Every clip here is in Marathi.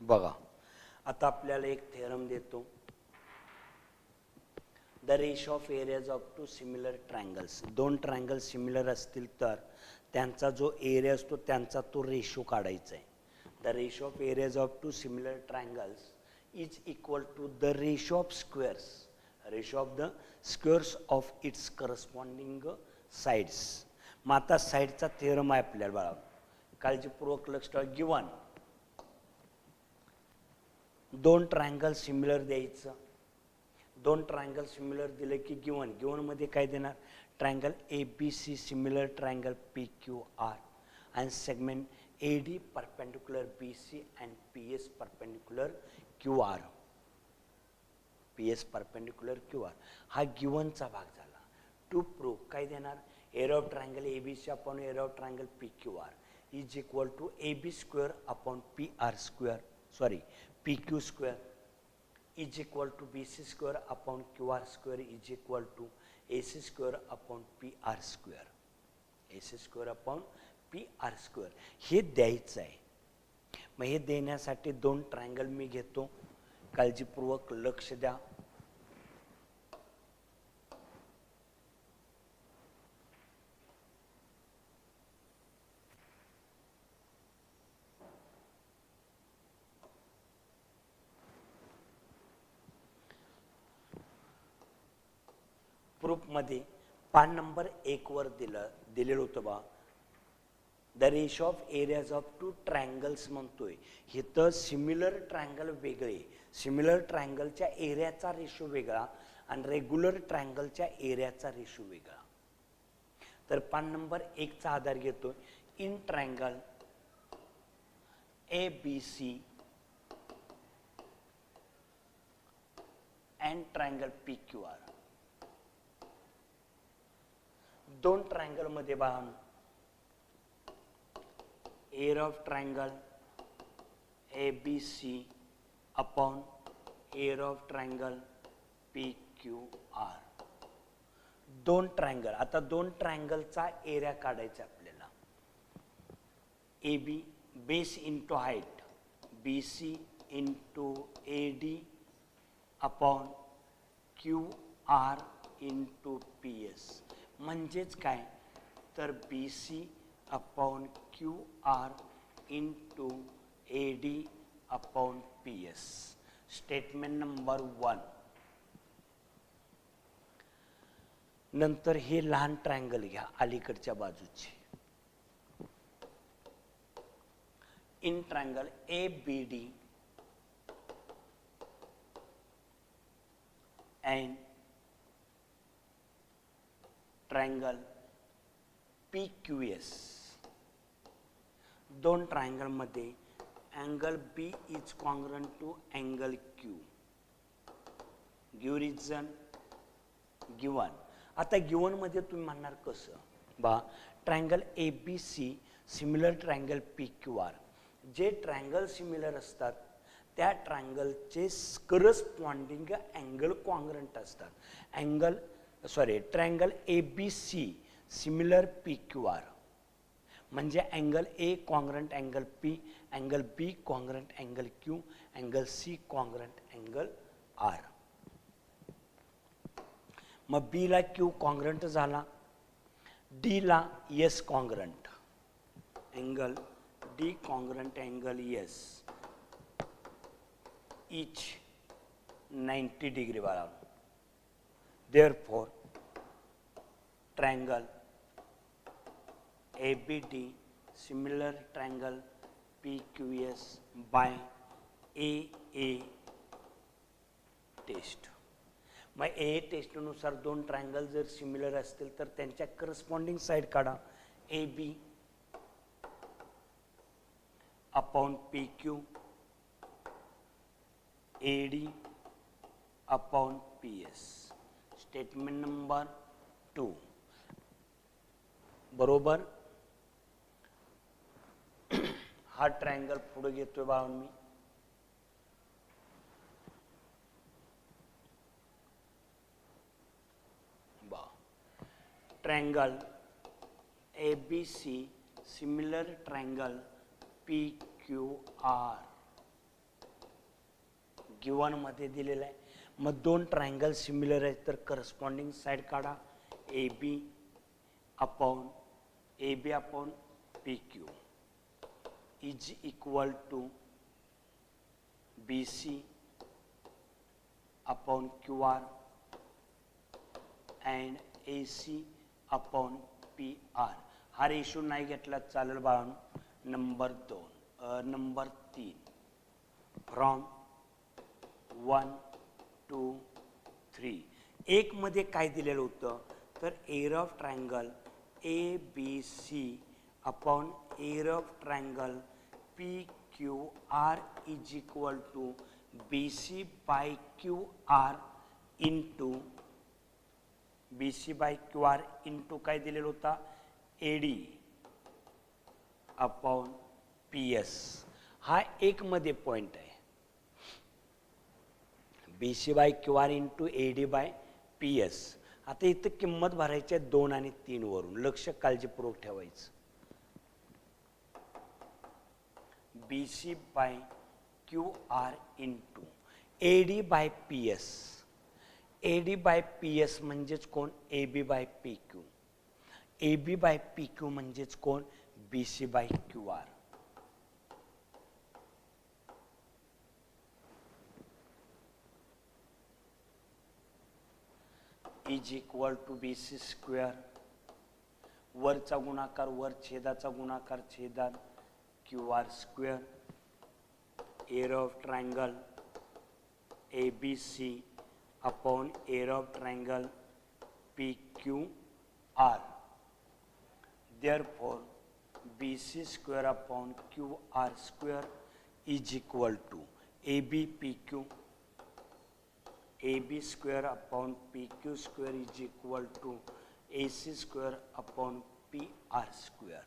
बघा आता आपल्याला एक थेरम देतो, the ratio of areas of two similar triangles. दोन ट्रायंगल सिमिलर असतील तर त्यांचा जो एरिया असतो त्यांचा तो रेशो काढायचा आहे. The ratio of areas of two similar triangles is equal to the ratio of squares, ratio of the squares of its corresponding sides. मग आता साईडचा थेरम आहे आपल्याला बाळा, काळजीपूर्वक लक्ष ठेवा. गिवन दोन ट्रायंगल सिमिलर द्यायचं, दोन ट्रायंगल सिमिलर दिले की गिवन, गिवनमध्ये काय देणार, triangle A B C similar triangle P Q R and segment A D perpendicular B C and P S perpendicular Q R, P S perpendicular Q R. हा गिवनचा भाग झाला. टू प्रूव्ह काय देणार, area of triangle A B C upon area of triangle P Q R is equal to A B square upon P R square, sorry P Q square is equal to BC square upon QR square is equal to AC square upon PR square, AC square upon PR square. हे द्यायचं आहे. मग हे देण्यासाठी दोन ट्रायंगल मी घेतो, काळजीपूर्वक लक्ष द्या. प्रूफमध्ये पान नंबर 1 वर दिलेलं होतं बा, the ratio of areas of two triangles म्हणतोय. हे तर सिमिलर ट्रायंगल वेगळे, सिमिलर ट्रायंगलच्या एरियाचा रेशो वेगळा आणि रेग्युलर ट्रायंगलच्या एरियाचा रेशो वेगळा. तर पान नंबर 1 चा आधार घेतोय. In triangle A B C and triangle P Q R, दोन ट्रायंगल मध्ये बघा, area of triangle A B C upon area of triangle P Q R. दोन ट्रायंगल, आता दोन ट्रायंगलचा एरिया काढायचा आपल्याला. A B base into height, B C into A D upon Q R into P S. म्हणजेच काय, तर B C upon Q R into A D upon P S. Statement number 1. नंतर हे लहान ट्रायंगल घ्या अलीकडच्या बाजूचे. In triangle A B D and triangle P Q S, दोन ट्रायंगल मध्ये angle B is congruent to angle Q. Give reason given. आता गिवन मध्ये तुम्ही म्हणणार कसं बा, triangle A B C similar triangle P Q R. जे ट्रायंगल सिमिलर असतात त्या ट्रायंगलचे करस्पॉन्डिंग अँगल कॉन्ग्रंट असतात. Triangle A B C similar P Q R म्हणजे angle A congruent angle P, angle B congruent angle Q, angle C congruent angle R. मग बी ला क्यू कॉन्ग्रंट झाला, डी ला S congruent, angle D congruent angle S each 90 degree वाला. Therefore, triangle ABD similar triangle PQS by AA test. मग AA टेस्टनुसार दोन ट्रायंगल जर सिमिलर असतील तर त्यांच्या करस्पॉन्डिंग साइड काढा. AB upon PQ, AD upon PS. Statement number 2. बरोबर. हा ट्रायंगल पुढे घेतोय बा मी, triangle A B C similar triangle P Q R given मध्ये दिलेलं आहे. मग दोन ट्रायंगल सिमिलर आहेत तर करस्पॉन्डिंग साईड काढा. A B upon P Q is equal to B C upon Q R and A C upon P R. हा रेशो नाही घेतला चालेल बाळांनो. Number 2 number 3 from 1 2 3. एक मध्ये काय दिलेलं होतं तर area of triangle A B C upon area of triangle P Q R is equal to B C by Q R into B C by Q R into काय दिलेलं होता A D upon P S. हा एक मध्ये पॉइंट आहे. B C by Q R into A D by P S. आता इथं किंमत भरायची आहे 2 आणि 3 वरून. लक्ष काळजीपूर्वक ठेवायचं. B C by Q R into A D by P S. A D by P S म्हणजेच कोण A B by P Q. A B by P Q म्हणजेच कोण B C by Q R. Is equal to B C square. वरचा गुणाकार वर, छेदाचा गुणाकार छेदात, Q R square. Area of triangle A B C upon area of triangle P Q R. Therefore, BC square upon QR square is equal to AB PQ. AB square upon PQ square is equal to AC square upon PR square.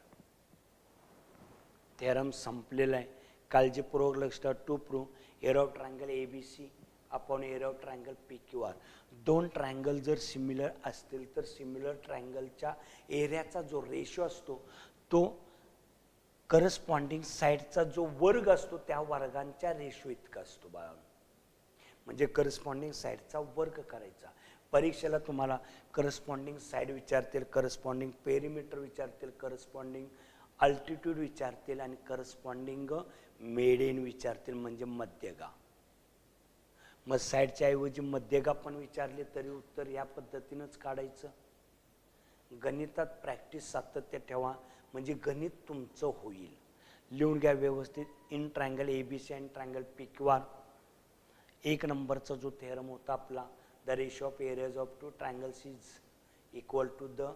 Theorem संपलेला आहे. काळजीपूर्वक लक्ष ठेवा. To prove area of triangle ABC upon area of triangle PQR. दोन ट्रायंगल जर सिमिलर असतील तर सिमिलर ट्रायंगलच्या एरियाचा जो रेशो असतो तो करस्पॉन्डिंग साईडचा जो वर्ग असतो त्या वर्गांच्या रेशो इतका असतो बाळांनो. म्हणजे करस्पॉन्डिंग साईडचा वर्ग करायचा. परीक्षेला तुम्हाला करस्पॉन्डिंग साईड विचारतील, करस्पॉन्डिंग पेरिमीटर विचारतील, करस्पॉन्डिंग अल्टिट्यूड विचारतील आणि करस्पॉन्डिंग मेडियन विचारतील म्हणजे मध्यगा. मग साईडच्या ऐवजी मध्यगा पण विचारले तरी उत्तर या पद्धतीनंच काढायचं. गणितात प्रॅक्टिस सातत्य ठेवा म्हणजे गणित तुमचं होईल. लिहून घ्या व्यवस्थित. In triangle A B C and triangle P Q R. 1 नंबरचा जो थेरम होता आपला, the ratio of areas of two triangles is equal to the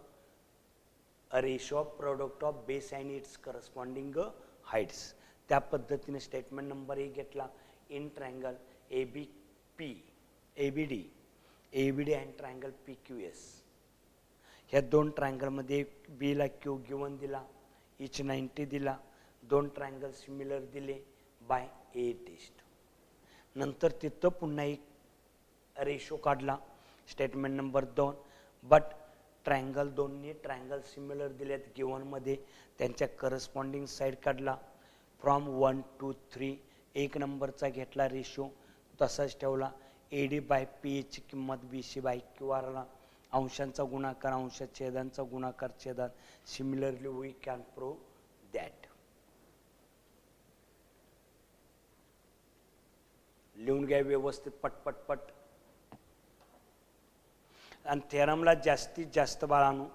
ratio of product of base and its corresponding heights. त्या पद्धतीने स्टेटमेंट नंबर 1 घेतला. In triangle A B P ABD and triangle P Q S. ह्या दोन ट्रायंगलमध्ये बी ला क्यू गिवन दिला, इच 90 दिला. दोन ट्रायंगल सिमिलर दिले बाय ए टेस्ट. नंतर तिथं पुन्हा एक रेशो काढला. Statement number 2. बट ट्रायंगल दोन्ही ट्रायंगल सिमिलर दिलेत गिवनमध्ये. त्यांच्या करस्पॉन्डिंग साईड काढला. फ्रॉम 1 to 3 1 नंबरचा घेतला रेशो तसाच ठेवला. ए डी बाय पी एची किंमत बी सी बाय क्यू आरला. अंशांचा गुणाकार अंशात, छेदांचा गुणाकार छेदात. Similarly we can prove that. लिहून घ्या व्यवस्थित पटपटपट. आणि थेरमला जास्तीत जास्त बाळांनो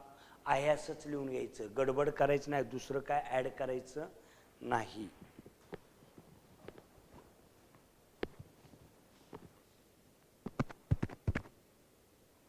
आहे असंच लिहून घ्यायचं. गडबड करायचं नाही, दुसरं काय ॲड करायचं नाही.